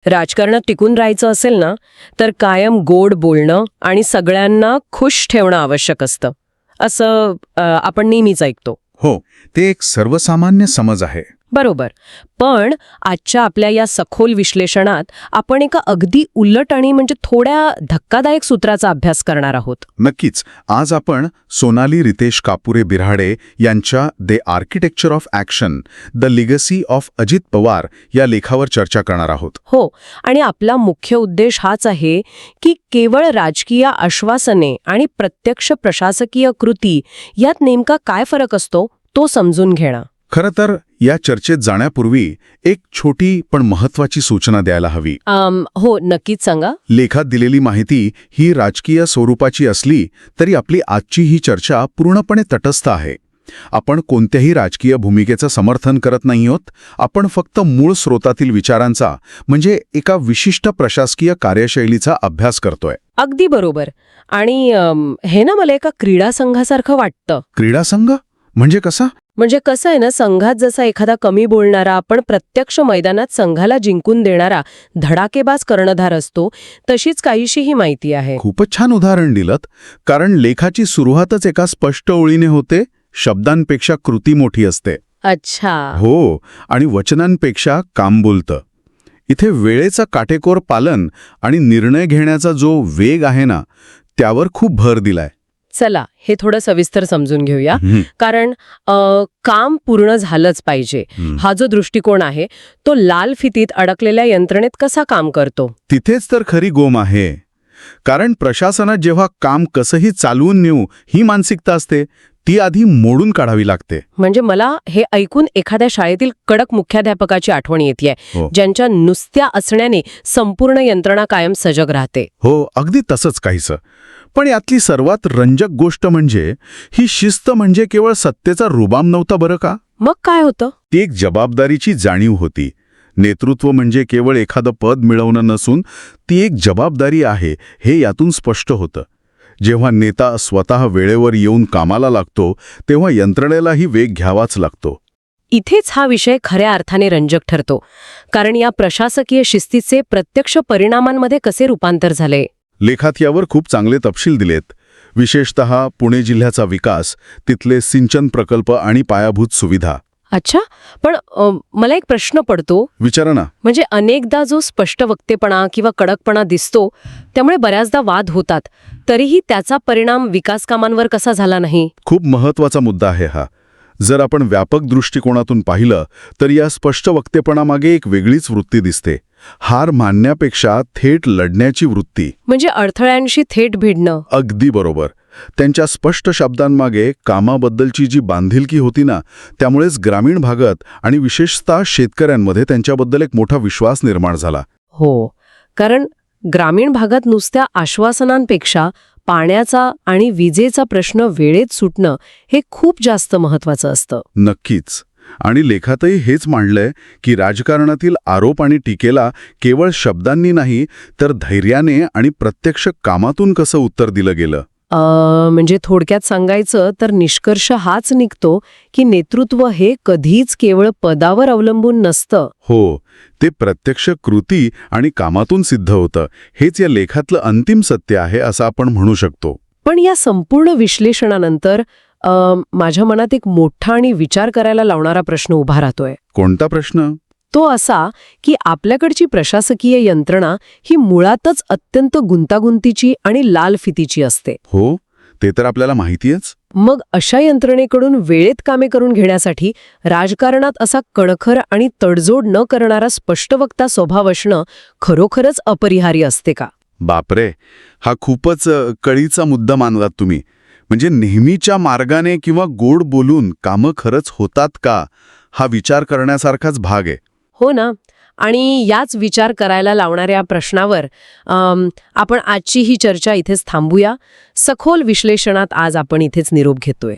राजकारणात टिकून राहायचं असेल ना, तर कायम गोड बोलणं आणि सगळ्यांना खुश ठेवणं आवश्यक असतं, असं आपण नेहमीच ऐकतो. हो, ते एक सर्वसामान्य समज आहे. बरोबर. पण आजच्या आपल्या या सखोल विश्लेषणात आपण एका अगदी उलट आणि म्हणजे थोड्या धक्कादायक सूत्राचा अभ्यास करणार आहोत. नक्कीच. आज आपण सोनाली रितेश कापुरे बिऱ्हाडे यांच्या the architecture of action, the legacy of Ajit Pawar या लेखावर चर्चा करणार आहोत. हो, आणि आपला मुख्य उद्देश हाच आहे की केवळ राजकीय आश्वासने आणि प्रत्यक्ष प्रशासकीय कृती यात नेमका काय फरक असतो तो समजून घेणं. खरं तर या चर्चेत जाण्यापूर्वी एक छोटी पण महत्वाची सूचना द्यायला हवी. हो, नक्कीच सांगा. लेखात दिलेली माहिती ही राजकीय स्वरूपाची असली तरी आपली आजची ही चर्चा पूर्णपणे तटस्थ आहे. आपण कोणत्याही राजकीय भूमिकेचं समर्थन करत नाही आहोत. आपण फक्त मूळ स्रोतातील विचारांचा म्हणजे एका विशिष्ट प्रशासकीय कार्यशैलीचा अभ्यास करतोय. अगदी बरोबर. आणि हे ना मला एका क्रीडा संघासारखं वाटतं. क्रीडा संघ म्हणजे कसा? म्हणजे कसं आहे ना, संघात जसा एखादा कमी बोलणारा पण प्रत्यक्ष मैदानात संघाला जिंकून देणारा धडाकेबाज कर्णधार असतो, तशीच काहीशी ही माहिती आहे. खूपच छान उदाहरण दिलंत. कारण लेखाची सुरुवातच एका स्पष्ट ओळीने होते, शब्दांपेक्षा कृती मोठी असते. अच्छा. हो, आणि वचनांपेक्षा काम बोलतं. इथे वेळेचं काटेकोर पालन आणि निर्णय घेण्याचा जो वेग आहे ना, त्यावर खूप भर दिलाय. चला हे थोडं सविस्तर समजून घेऊया. कारण काम पूर्ण झालंच पाहिजे हा जो दृष्टिकोन आहे तो लाल फितीत अडकलेल्या यंत्रणेत कसा काम करतो. तिथेच तर खरी गोम आहे. कारण प्रशासनात जेव्हा काम कसंही चालवून नेऊ ही मानसिकता असते, ती आधी मोडून काढावी लागते. म्हणजे मला हे ऐकून एखाद्या शाळेतील कडक मुख्याध्यापकाची आठवण येतेय, ज्यांच्या नुसत्या असण्याने संपूर्ण यंत्रणा कायम सजग राहते. हो, अगदी तसंच काहीसं. पण यातली सर्वात रंजक गोष्ट म्हणजे ही शिस्त म्हणजे केवळ सत्तेचा रुबाब नव्हता बरं का. मग काय होतं? ती एक जबाबदारीची जाणीव होती. नेतृत्व म्हणजे केवळ एखादं पद मिळवणं नसून ती एक जबाबदारी आहे हे यातून स्पष्ट होतं. जेव्हा नेता स्वतः वेळेवर येऊन कामाला लागतो तेव्हा यंत्रणेलाही वेग घ्यावाच लागतो. इथेच हा विषय खऱ्या अर्थाने रंजक ठरतो. कारण या प्रशासकीय शिस्तीचे प्रत्यक्ष परिणामांमध्ये कसे रूपांतर झाले. लेखात यावर खूप चांगले तपशील दिलेत. विशेषतः पुणे जिल्ह्याचा विकास, तिथले सिंचन प्रकल्प आणि पायाभूत सुविधा. अच्छा, पण मला एक प्रश्न पडतो. विचारा ना. म्हणजे अनेकदा जो स्पष्ट वक्तेपणा किंवा कडकपणा दिसतो त्यामुळे बऱ्याचदा वाद होतात, तरीही त्याचा परिणाम विकास कामांवर कसा झाला नाही? खूप महत्वाचा मुद्दा आहे हा. जर आपण व्यापक दृष्टिकोनातून पाहिलं तर या स्पष्ट वक्तेपणामागे एक वेगळीच वृत्ती दिसते. हार मानण्यापेक्षा थेट लढण्याची वृत्ती. म्हणजे अडथळ्यांशी थेट भिडणं. अगदी बरोबर. त्यांच्या स्पष्ट शब्दांमागे कामाबद्दलची जी बांधिलकी होती ना, त्यामुळेच ग्रामीण भागात आणि विशेषतः शेतकऱ्यांमध्ये त्यांच्याबद्दल एक मोठा विश्वास निर्माण झाला. हो, कारण ग्रामीण भागात नुसत्या आश्वासनांपेक्षा पाण्याचा आणि विजेचा प्रश्न वेळेत सुटणं हे खूप जास्त महत्वाचं असतं. नक्कीच. आणि लेखातही हेच मांडलंय की राजकारणातील आरोप आणि टीकेला केवळ शब्दांनी नाही तर धैर्याने आणि प्रत्यक्ष कामातून कसं उत्तर दिलं गेलं. म्हणजे थोडक्यात सांगायचं तर निष्कर्ष हाच निघतो की नेतृत्व हे कधीच केवळ पदावर अवलंबून नसतं. हो, ते प्रत्यक्ष कृती आणि कामातून सिद्ध होतं. हेच या लेखातलं अंतिम सत्य आहे असं आपण म्हणू शकतो. पण या संपूर्ण विश्लेषणानंतर माझ्या मनात एक मोठा आणि विचार करायला लावणारा प्रश्न उभा राहतोय. कोणता प्रश्न? तो असा की आपल्याकडची प्रशासकीय यंत्रणा ही मुळातच अत्यंत गुंतागुंतीची आणि लाल फितीची असते. हो, ते तर आपल्याला माहितीच. मग अशा यंत्रणेकडून वेळेत कामे करून घेण्यासाठी राजकारणात असा कणखर आणि तडजोड न करणारा स्पष्टवक्ता स्वभाव असणं खरोखरच अपरिहार्य असते का? बापरे, हा खूपच कळीचा मुद्दा मानलात तुम्ही. म्हणजे नेहमीच्या मार्गाने किंवा गोड बोलून कामं खरंच होतात का, हा विचार करण्यासारखाच भाग आहे. हो ना. आणि याच विचार करायला लावणाऱ्या प्रश्नावर आपण आजची ही चर्चा इथेच थांबूया. सखोल विश्लेषणात आज आपण इथेच निरोप घेतोय.